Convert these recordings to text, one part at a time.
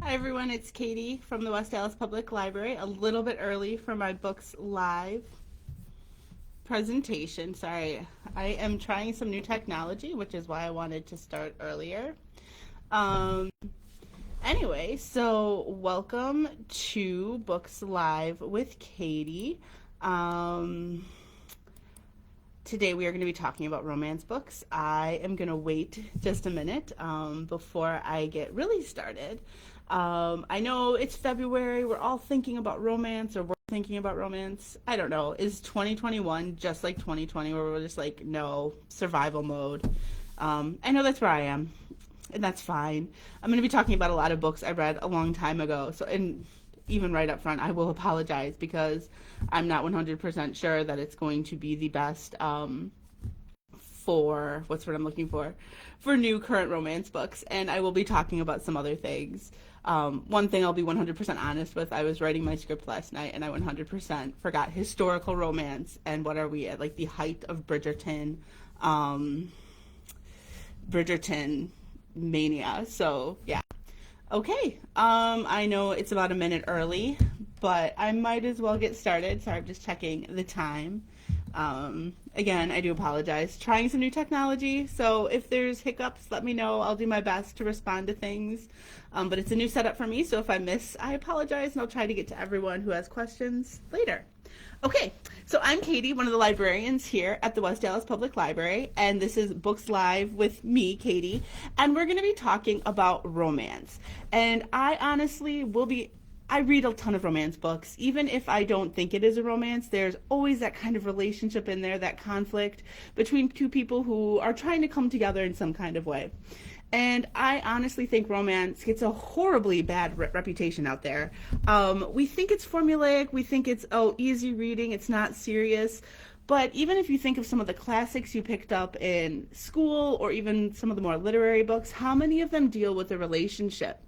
Hi everyone, it's Katie from the West Dallas Public Library. A little bit early for my books live presentation. Sorry, I am trying some new technology, which is why I wanted to start earlier. Um, anyway, so welcome to Books Live with Katie. Um, Today we are going to be talking about romance books. I am going to wait just a minute before I get really started. I know it's February. We're all thinking about romance, or we're thinking about romance. I don't know. Is 2021 just like 2020 where we're just like, no, survival mode? I know that's where I am, and that's fine. I'm going to be talking about a lot of books I read a long time ago. So, and even right up front, I will apologize because I'm not 100% sure that it's going to be the best for, what's what I'm looking for new current romance books. And I will be talking about some other things. One thing I'll be 100% honest with, I was writing my script last night and I 100% forgot historical romance and what are we at, like the height of Bridgerton mania. So yeah. Okay, I know it's about a minute early, but I might as well get started. Sorry, I'm just checking the time. Again, I do apologize. Trying some new technology, so if there's hiccups, let me know. I'll do my best to respond to things. But it's a new setup for me, so if I miss, I apologize, and I'll try to get to everyone who has questions later. Okay, so I'm Katie, one of the librarians here at the West Dallas Public Library, and this is Books Live with me, Katie, and we're going to be talking about romance. And I honestly I read a ton of romance books. Even if I don't think it is a romance, there's always that kind of relationship in there, that conflict between two people who are trying to come together in some kind of way. And I honestly think romance gets a horribly bad reputation out there. We think it's formulaic, we think it's, easy reading, it's not serious. But even if you think of some of the classics you picked up in school or even some of the more literary books, how many of them deal with a relationship?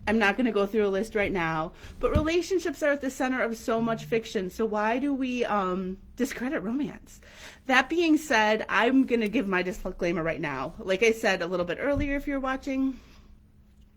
I'm not going to go through a list right now, but relationships are at the center of so much fiction. So why do we discredit romance? That being said, I'm going to give my disclaimer right now. Like I said a little bit earlier, if you're watching,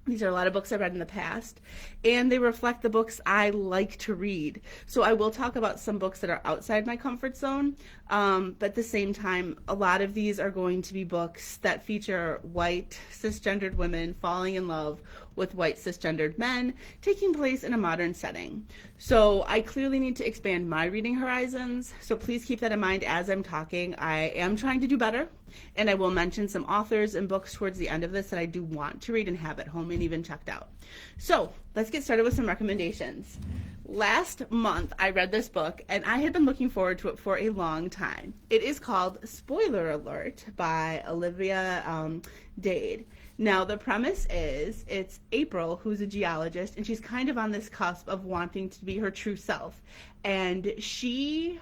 these are a lot of books I've read in the past, and they reflect the books I like to read. So I will talk about some books that are outside my comfort zone, but at the same time, a lot of these are going to be books that feature white, cisgendered women falling in love with white, cisgendered men, taking place in a modern setting. So I clearly need to expand my reading horizons, so please keep that in mind as I'm talking. I am trying to do better, and I will mention some authors and books towards the end of this that I do want to read and have at home and even checked out. So let's get started with some recommendations. Last month I read this book and I had been looking forward to it for a long time. It is called, spoiler alert, by Olivia Dade. Now the premise is it's April, who's a geologist, and she's kind of on this cusp of wanting to be her true self. And she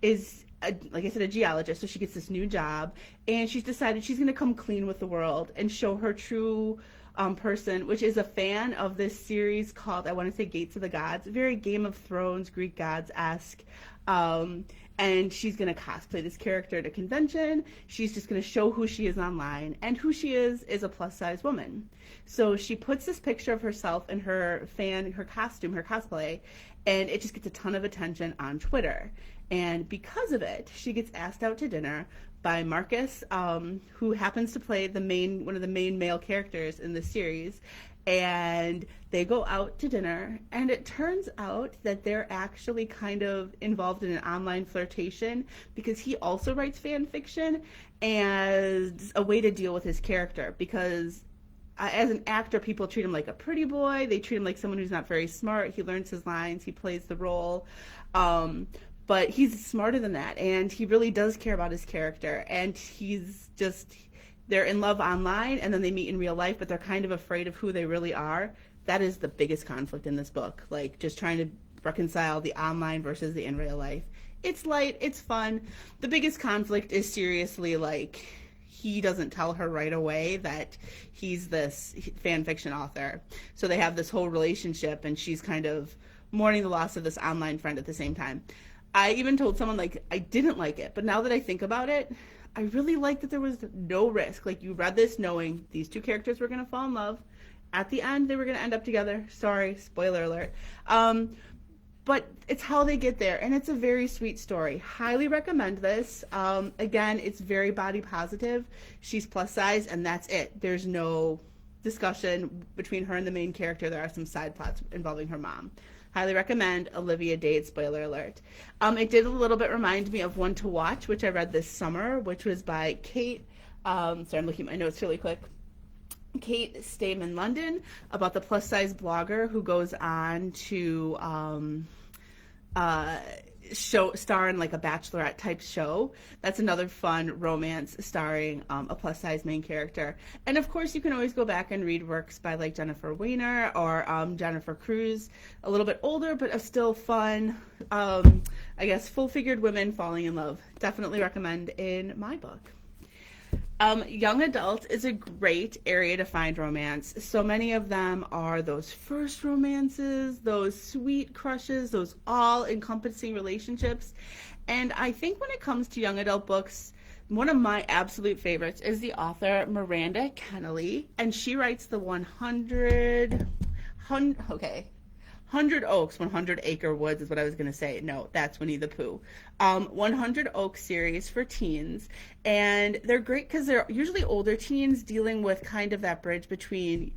is like I said, a geologist, so she gets this new job, and she's decided she's going to come clean with the world and show her true person, which is a fan of this series called, I want to say, Gates of the Gods, very Game of Thrones, Greek gods-esque. And she's going to cosplay this character at a convention. She's just going to show who she is online, and who she is a plus-size woman. So she puts this picture of herself in her costume, her cosplay, and it just gets a ton of attention on Twitter. And because of it, she gets asked out to dinner by Marcus, who happens to play one of the main male characters in the series. And they go out to dinner, and it turns out that they're actually kind of involved in an online flirtation because he also writes fan fiction as a way to deal with his character, because as an actor, people treat him like a pretty boy. They treat him like someone who's not very smart. He learns his lines. He plays the role. But he's smarter than that, and he really does care about his character, and they're in love online, and then they meet in real life, but they're kind of afraid of who they really are. That is the biggest conflict in this book, like just trying to reconcile the online versus the in real life. It's light, it's fun. The biggest conflict is seriously, like, he doesn't tell her right away that he's this fan fiction author. So they have this whole relationship, and she's kind of mourning the loss of this online friend at the same time. I even told someone, like, I didn't like it, but now that I think about it, I really liked that there was no risk. Like, you read this knowing these two characters were going to fall in love, at the end they were going to end up together. Sorry, spoiler alert. But it's how they get there, and it's a very sweet story. Highly recommend this. Again, it's very body positive. She's plus size, and that's it. There's no discussion between her and the main character. There are some side plots involving her mom. Highly recommend Olivia, Dade, spoiler alert. It did a little bit remind me of One to Watch, which I read this summer, which was by Kate. Sorry, I'm looking at my notes really quick. Kate Stamen London, about the plus size blogger who goes on to star in like a bachelorette type show. That's another fun romance starring a plus size main character. And of course you can always go back and read works by like Jennifer Weiner or Jennifer Cruz, a little bit older but still fun, I guess full figured women falling in love. Definitely recommend in my book. Young adult is a great area to find romance. So many of them are those first romances, those sweet crushes, those all-encompassing relationships. And I think when it comes to young adult books, one of my absolute favorites is the author Miranda Kennely, and she writes the 100 Oaks, 100 Acre Woods is what I was going to say. No, that's Winnie the Pooh. 100 Oaks series for teens. And they're great because they're usually older teens dealing with kind of that bridge between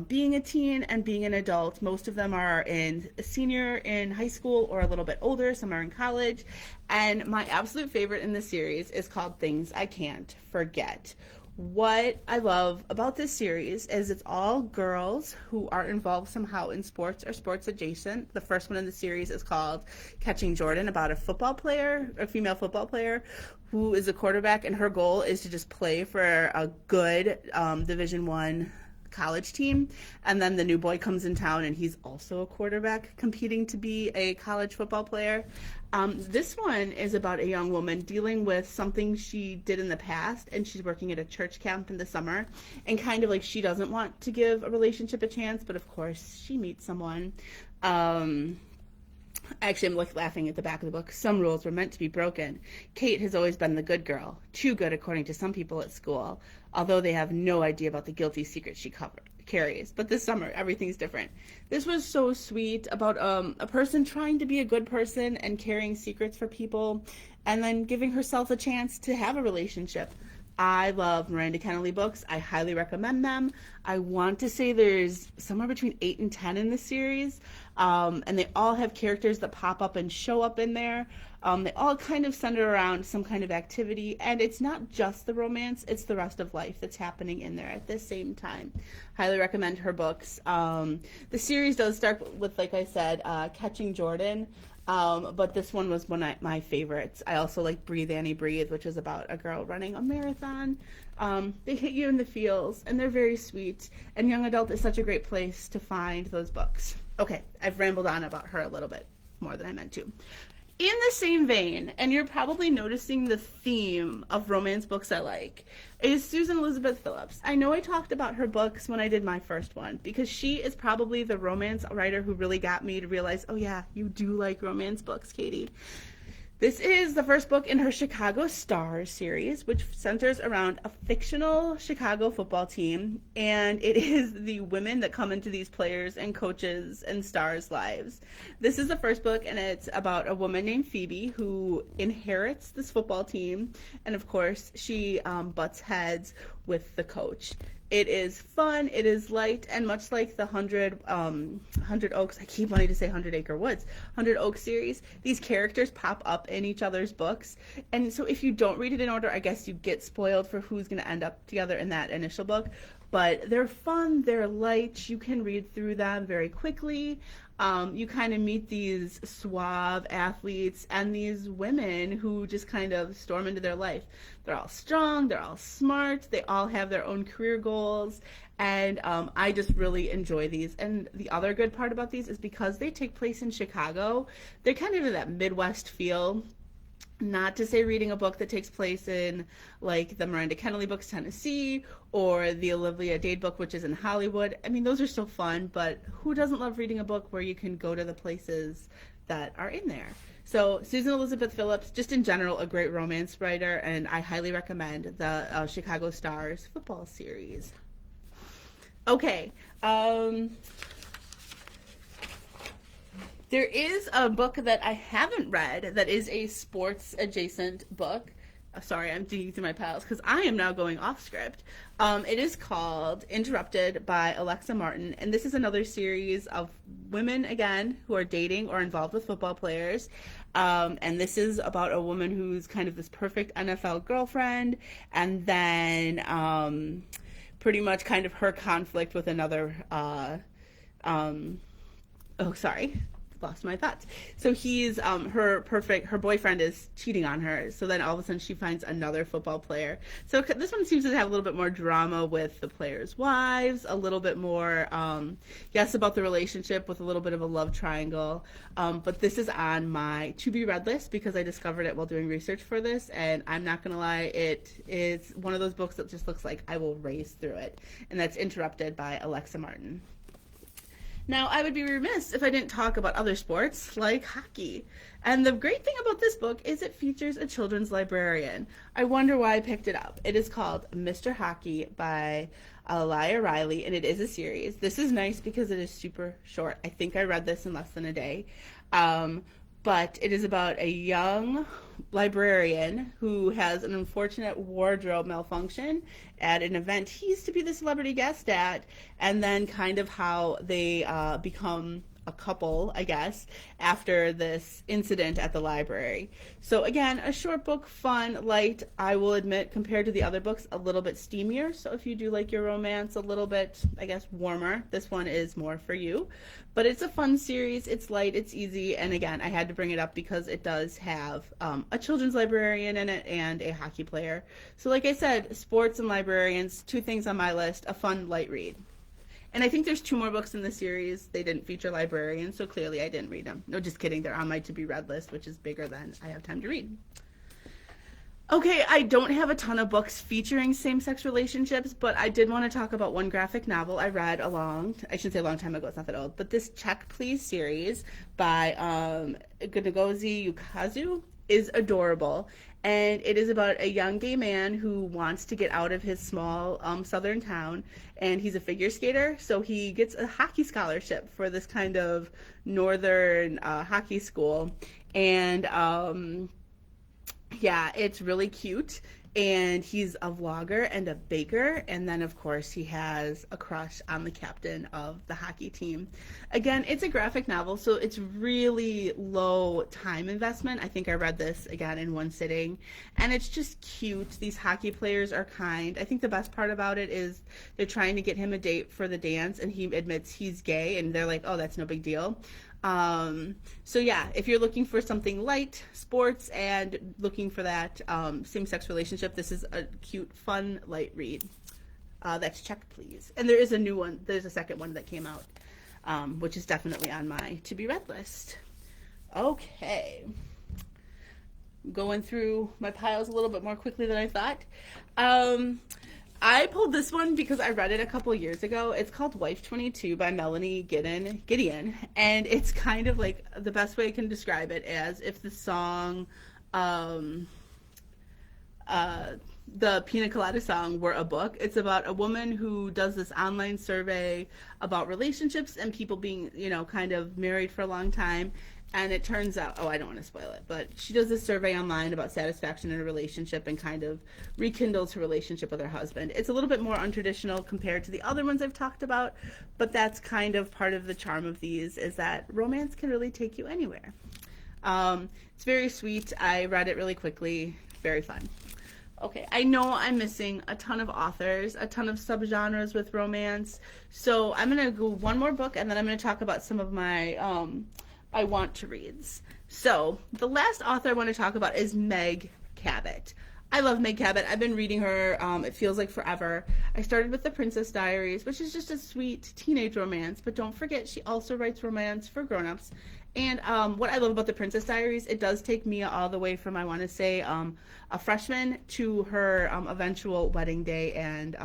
being a teen and being an adult. Most of them are a senior in high school or a little bit older. Some are in college. And my absolute favorite in the series is called Things I Can't Forget. What I love about this series is it's all girls who are involved somehow in sports or sports adjacent. The first one in the series is called Catching Jordan, about a female football player who is a quarterback, and her goal is to just play for a good Division I college team. And then the new boy comes in town and he's also a quarterback competing to be a college football player. This one is about a young woman dealing with something she did in the past, and she's working at a church camp in the summer, and kind of like she doesn't want to give a relationship a chance, but of course she meets someone. Actually, I'm laughing at the back of the book. Some rules were meant to be broken. Kate has always been the good girl, too good according to some people at school, although they have no idea about the guilty secret she carries. But this summer, everything's different. This was so sweet, about a person trying to be a good person and carrying secrets for people, and then giving herself a chance to have a relationship. I love Miranda Kennely books. I highly recommend them. I want to say there's somewhere between 8 and 10 in the series, and they all have characters that pop up and show up in there. They all kind of center around some kind of activity, and it's not just the romance, it's the rest of life that's happening in there at the same time. Highly recommend her books. The series does start with, like I said, Catching Jordan, but this one was one of my favorites. I also like Breathe Annie Breathe, which is about a girl running a marathon. They hit you in the feels, and they're very sweet, and young adult is such a great place to find those books. Okay, I've rambled on about her a little bit more than I meant to. In the same vein, and you're probably noticing the theme of romance books I like, is Susan Elizabeth Phillips. I know I talked about her books when I did my first one, because she is probably the romance writer who really got me to realize, oh yeah, you do like romance books, Katie. This is the first book in her Chicago Stars series, which centers around a fictional Chicago football team, and it is the women that come into these players and coaches and stars' lives. This is the first book, and it's about a woman named Phoebe who inherits this football team, and of course she butts heads with the coach. It is fun, it is light, and much like the 100 Oaks, I keep wanting to say 100 Acre Woods, 100 Oaks series, these characters pop up in each other's books. And so if you don't read it in order, I guess you get spoiled for who's going to end up together in that initial book. But they're fun, they're light, you can read through them very quickly. You kind of meet these suave athletes and these women who just kind of storm into their life. They're all strong, they're all smart, they all have their own career goals, and I just really enjoy these. And the other good part about these is because they take place in Chicago, they're kind of in that Midwest feel. Not to say reading a book that takes place in, like, the Miranda Kennely books, Tennessee, or the Olivia Dade book, which is in Hollywood. I mean, those are still fun, but who doesn't love reading a book where you can go to the places that are in there? So Susan Elizabeth Phillips, just in general, a great romance writer, and I highly recommend the Chicago Stars football series. Okay. There is a book that I haven't read that is a sports adjacent book. Sorry, I'm digging through my piles because I am now going off script. It is called Interrupted by Alexa Martin, and this is another series of women, again, who are dating or involved with football players. And this is about a woman who's kind of this perfect NFL girlfriend, and then pretty much kind of her conflict with another. Oh, sorry, lost my thoughts. So he's her boyfriend is cheating on her. So then all of a sudden she finds another football player. So this one seems to have a little bit more drama with the players' wives, a little bit more yes, about the relationship with a little bit of a love triangle. But this is on my to be read list because I discovered it while doing research for this, and I'm not gonna lie, it is one of those books that just looks like I will race through it. And that's Interrupted by Alexa Martin. Now, I would be remiss if I didn't talk about other sports like hockey. And the great thing about this book is it features a children's librarian. I wonder why I picked it up. It is called Mr. Hockey by Elia Riley, and it is a series. This is nice because it is super short. I think I read this in less than a day. But it is about a young librarian who has an unfortunate wardrobe malfunction at an event he used to be the celebrity guest at, and then kind of how they become a couple, I guess, after this incident at the library. So again, a short book, fun, light. I will admit, compared to the other books, a little bit steamier. So if you do like your romance a little bit, I guess, warmer, this one is more for you. But it's a fun series. It's light, it's easy, and again, I had to bring it up because it does have a children's librarian in it and a hockey player. So like I said, sports and librarians, two things on my list, a fun, light read. And I think there's 2 more books in the series. They didn't feature librarians, so clearly I didn't read them. No, just kidding. They're on my to-be-read list, which is bigger than I have time to read. Okay, I don't have a ton of books featuring same-sex relationships, but I did want to talk about one graphic novel I read I shouldn't say a long time ago, it's not that old, but this Check Please series by Ngozi Ukazu is adorable. And it is about a young gay man who wants to get out of his small southern town, and he's a figure skater, so he gets a hockey scholarship for this kind of northern hockey school. And yeah, it's really cute. And he's a vlogger and a baker, and then of course he has a crush on the captain of the hockey team. Again, it's a graphic novel, so it's really low time investment. I think I read this again in one sitting, and it's just cute. These hockey players are kind. I think the best part about it is they're trying to get him a date for the dance, and he admits he's gay, and they're like, oh, that's no big deal. So yeah, if you're looking for something light, sports, and looking for that same-sex relationship, this is a cute, fun, light read. That's Check Please. And there is a new one. There's a second one that came out, which is definitely on my to-be-read list. Okay. Going through my piles a little bit more quickly than I thought. I pulled this one because I read it a couple years ago. It's called Wife 22 by Melanie Gideon, and it's kind of like, the best way I can describe it as if the song, the Pina Colada song were a book. It's about a woman who does this online survey about relationships and people being, kind of married for a long time. And it turns out, I don't want to spoil it, but she does this survey online about satisfaction in a relationship and kind of rekindles her relationship with her husband. It's a little bit more untraditional compared to the other ones I've talked about, but that's kind of part of the charm of these, is that romance can really take you anywhere. It's very sweet. I read it really quickly. Very fun. Okay, I know I'm missing a ton of authors, a ton of subgenres with romance, so I'm going to go one more book, and then I'm going to talk about some of my I want to reads. So the last author I want to talk about is Meg Cabot. I love Meg Cabot. I've been reading her, it feels like forever. I started with The Princess Diaries, which is just a sweet teenage romance, but don't forget she also writes romance for grown-ups. And what I love about The Princess Diaries, it does take Mia all the way from, I want to say, a freshman to her eventual wedding day and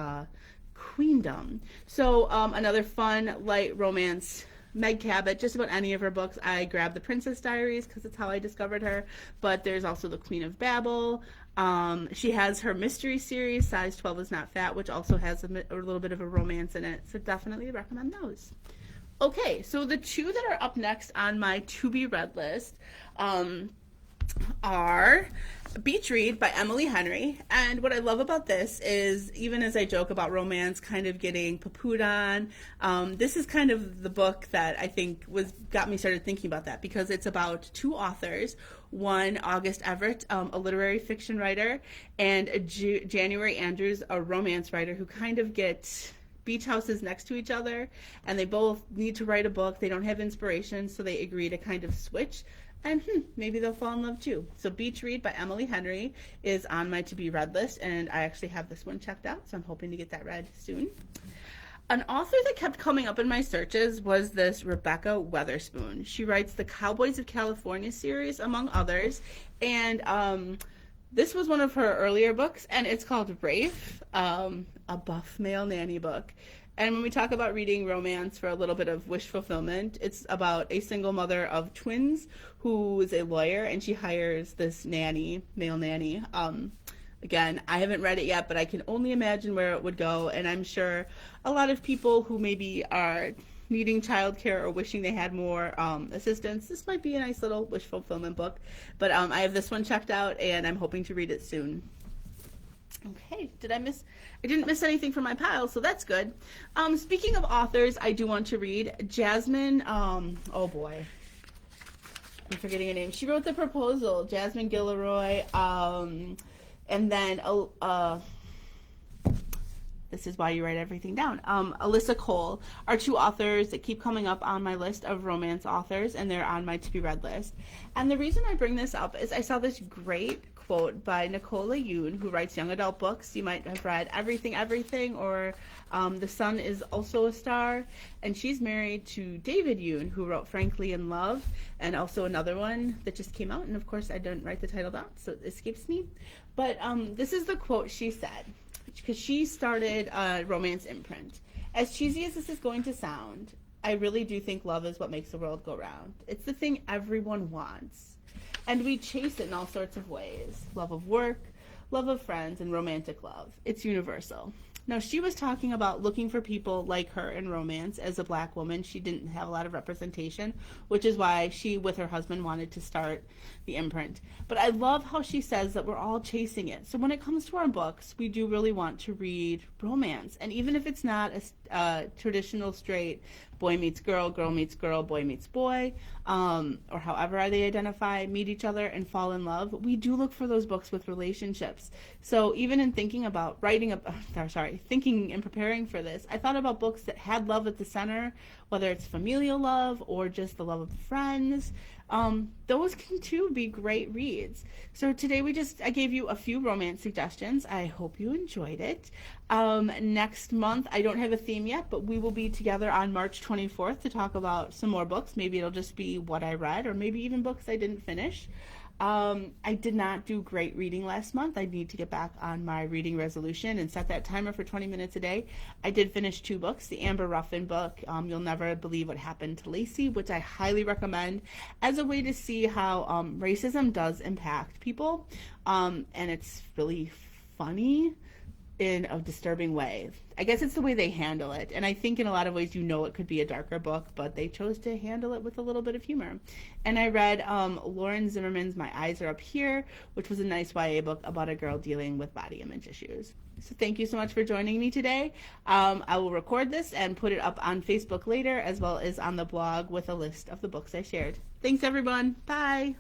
queendom. So another fun, light romance. Meg Cabot, just about any of her books. I grabbed The Princess Diaries because it's how I discovered her, but there's also The Queen of Babel, She has her mystery series, Size 12 is Not Fat, which also has a little bit of a romance in it. So definitely recommend those. Okay, so the two that are up next on my to be read list are Beach Read by Emily Henry. And what I love about this is, even as I joke about romance kind of getting poo-pooed on, this is kind of the book that I think got me started thinking about that, because it's about two authors. One, August Everett, a literary fiction writer, and January Andrews, a romance writer, who kind of get beach houses next to each other, and they both need to write a book. They don't have inspiration, so they agree to kind of switch, and maybe they'll fall in love too. So Beach Read by Emily Henry is on my to be read list, and I actually have this one checked out, so I'm hoping to get that read soon. An author that kept coming up in my searches was this Rebecca Weatherspoon. She writes the Cowboys of California series, among others, and this was one of her earlier books, and it's called Rafe, a buff male nanny book. And when we talk about reading romance for a little bit of wish fulfillment, it's about a single mother of twins who is a lawyer, and she hires this nanny, male nanny. Again, I haven't read it yet, but I can only imagine where it would go, and I'm sure a lot of people who maybe are needing childcare or wishing they had more assistance, this might be a nice little wish fulfillment book. But I have this one checked out, and I'm hoping to read it soon. Okay, I didn't miss anything from my pile, so that's good. Speaking of authors, I do want to read Jasmine, oh boy, I'm forgetting her name. She wrote The Proposal, Jasmine Gilroy, and then this is why you write everything down. Alyssa Cole are two authors that keep coming up on my list of romance authors, and they're on my to be read list. And the reason I bring this up is I saw this great quote by Nicola Yoon, who writes young adult books. You might have read Everything, or The Sun is Also a Star. And she's married to David Yoon, who wrote Frankly in Love, and also another one that just came out. And of course, I didn't write the title down, so it escapes me. But this is the quote she said, because she started a romance imprint. As cheesy as this is going to sound, I really do think love is what makes the world go round. It's the thing everyone wants. And we chase it in all sorts of ways. Love of work, love of friends, and romantic love. It's universal. Now, she was talking about looking for people like her in romance. As a black woman, she didn't have a lot of representation, which is why she, with her husband, wanted to start the imprint. But I love how she says that we're all chasing it. So when it comes to our books, we do really want to read romance. And even if it's not a traditional straight boy meets girl, girl meets girl, boy meets boy, or however they identify, meet each other and fall in love, we do look for those books with relationships. So even in thinking about thinking and preparing for this, I thought about books that had love at the center, whether it's familial love or just the love of friends. Those can too be great reads. So today I gave you a few romance suggestions. I hope you enjoyed it. Next month, I don't have a theme yet, but we will be together on March 24th to talk about some more books. Maybe it'll just be what I read, or maybe even books I didn't finish. I did not do great reading last month. I need to get back on my reading resolution and set that timer for 20 minutes a day. I did finish 2 books. The Amber Ruffin book, You'll Never Believe What Happened to Lacey, which I highly recommend as a way to see how racism does impact people. And it's really funny in a disturbing way. I guess it's the way they handle it. And I think in a lot of ways, it could be a darker book, but they chose to handle it with a little bit of humor. And I read Lauren Zimmerman's My Eyes Are Up Here, which was a nice YA book about a girl dealing with body image issues. So thank you so much for joining me today. I will record this and put it up on Facebook later, as well as on the blog with a list of the books I shared. Thanks, everyone. Bye.